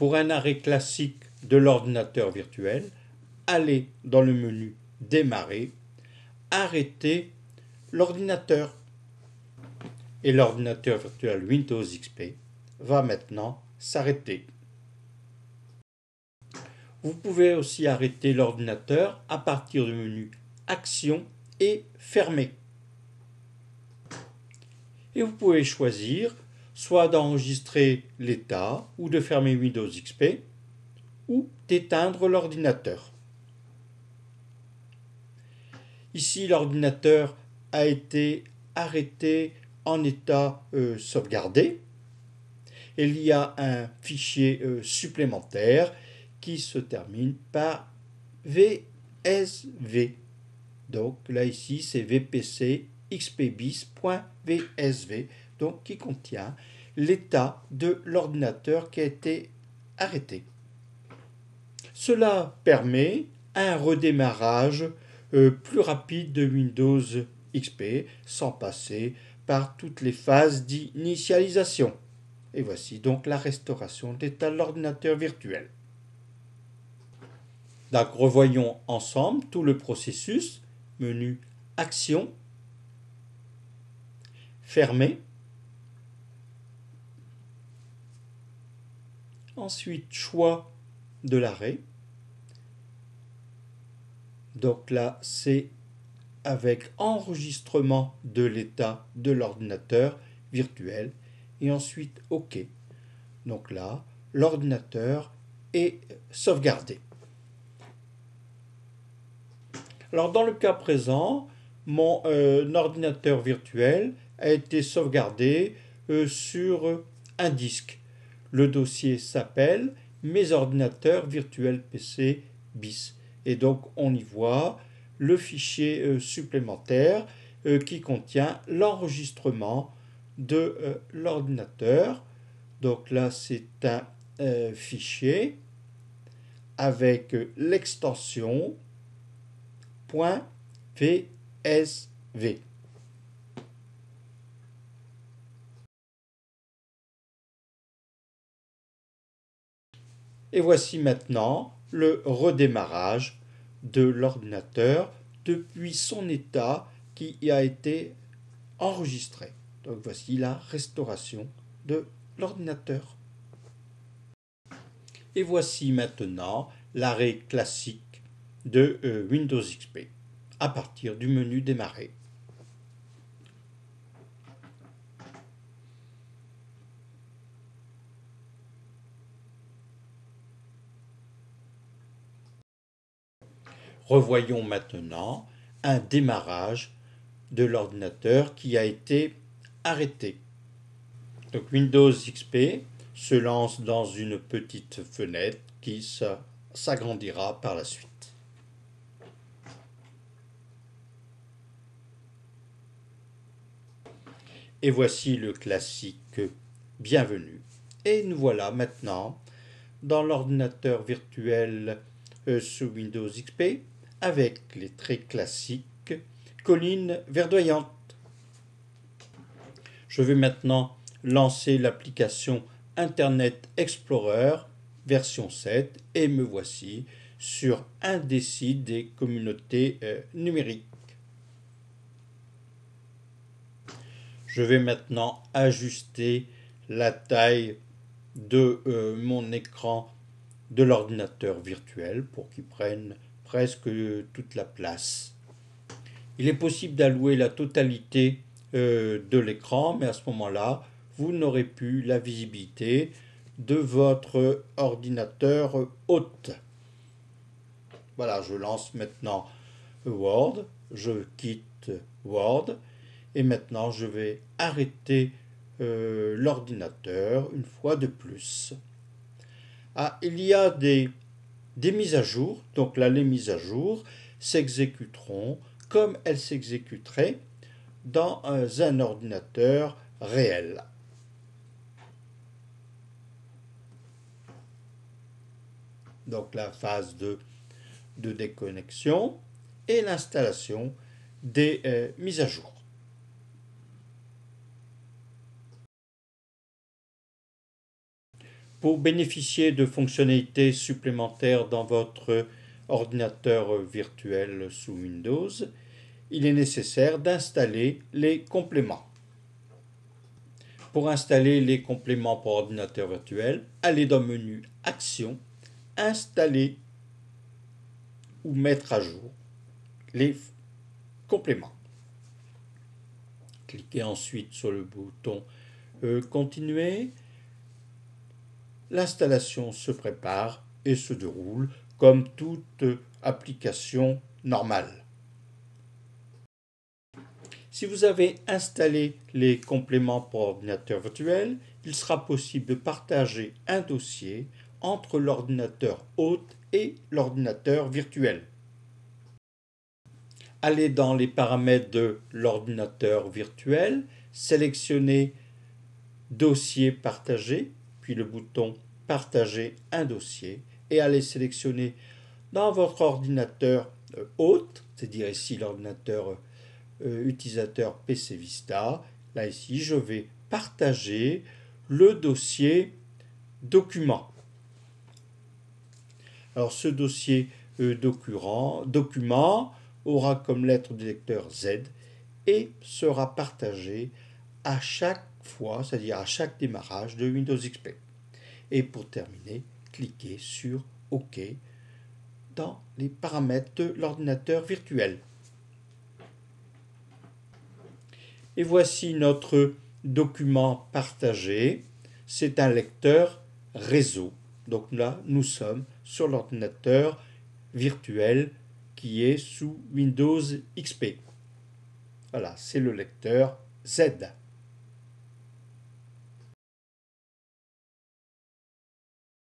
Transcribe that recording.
Pour un arrêt classique de l'ordinateur virtuel, allez dans le menu Démarrer, arrêtez l'ordinateur. Et l'ordinateur virtuel Windows XP va maintenant s'arrêter. Vous pouvez aussi arrêter l'ordinateur à partir du menu Action et Fermer. Et vous pouvez choisir soit d'enregistrer l'état ou de fermer Windows XP ou d'éteindre l'ordinateur. Ici, l'ordinateur a été arrêté en état sauvegardé. Il y a un fichier supplémentaire qui se termine par VSV. Donc là ici c'est vpc xpbis.vsv, donc qui contient l'état de l'ordinateur qui a été arrêté. Cela permet un redémarrage plus rapide de Windows XP sans passer par toutes les phases d'initialisation. Et voici donc la restauration d'état de l'ordinateur virtuel. Donc revoyons ensemble tout le processus. Menu Action, Fermer. Ensuite, choix de l'arrêt. Donc là, c'est avec enregistrement de l'état de l'ordinateur virtuel. Et ensuite, OK. Donc là, l'ordinateur est sauvegardé. Alors dans le cas présent, mon ordinateur virtuel a été sauvegardé sur un disque. Le dossier s'appelle Mes ordinateurs virtuels PC bis. Et donc on y voit le fichier supplémentaire qui contient l'enregistrement de l'ordinateur. Donc là c'est un fichier avec l'extension .vsv. Et voici maintenant le redémarrage de l'ordinateur depuis son état qui a été enregistré. Donc voici la restauration de l'ordinateur. Et voici maintenant l'arrêt classique de Windows XP à partir du menu Démarrer. Revoyons maintenant un démarrage de l'ordinateur qui a été arrêté. Donc Windows XP se lance dans une petite fenêtre qui s'agrandira par la suite. Et voici le classique Bienvenue. Et nous voilà maintenant dans l'ordinateur virtuel sous Windows XP avec les traits classiques colline verdoyante. Je vais maintenant lancer l'application Internet Explorer version 7 et me voici sur un des sites des communautés numériques. Je vais maintenant ajuster la taille de mon écran de l'ordinateur virtuel pour qu'il prenne presque toute la place. Il est possible d'allouer la totalité de l'écran, mais à ce moment-là, vous n'aurez plus la visibilité de votre ordinateur hôte. Voilà, je lance maintenant Word, je quitte Word et maintenant je vais arrêter l'ordinateur une fois de plus. Ah, il y a des mises à jour, donc là les mises à jour s'exécuteront comme elles s'exécuteraient dans un ordinateur réel. Donc la phase de déconnexion et l'installation des mises à jour. Pour bénéficier de fonctionnalités supplémentaires dans votre ordinateur virtuel sous Windows, il est nécessaire d'installer les compléments. Pour installer les compléments pour ordinateur virtuel, allez dans le menu Action, Installer ou mettre à jour les compléments. Cliquez ensuite sur le bouton Continuer. L'installation se prépare et se déroule comme toute application normale. Si vous avez installé les compléments pour ordinateur virtuel, il sera possible de partager un dossier entre l'ordinateur hôte et l'ordinateur virtuel. Allez dans les paramètres de l'ordinateur virtuel, sélectionnez Dossier partagé, puis le bouton Partager un dossier et allez sélectionner dans votre ordinateur hôte, c'est-à-dire ici l'ordinateur utilisateur PC Vista. Là ici, je vais partager le dossier document. Alors ce dossier document aura comme lettre du lecteur Z et sera partagé à chaque fois, c'est-à-dire à chaque démarrage de Windows XP. Et pour terminer, cliquez sur OK dans les paramètres de l'ordinateur virtuel. Et voici notre document partagé. C'est un lecteur réseau. Donc là, nous sommes sur l'ordinateur virtuel qui est sous Windows XP. Voilà, c'est le lecteur Z.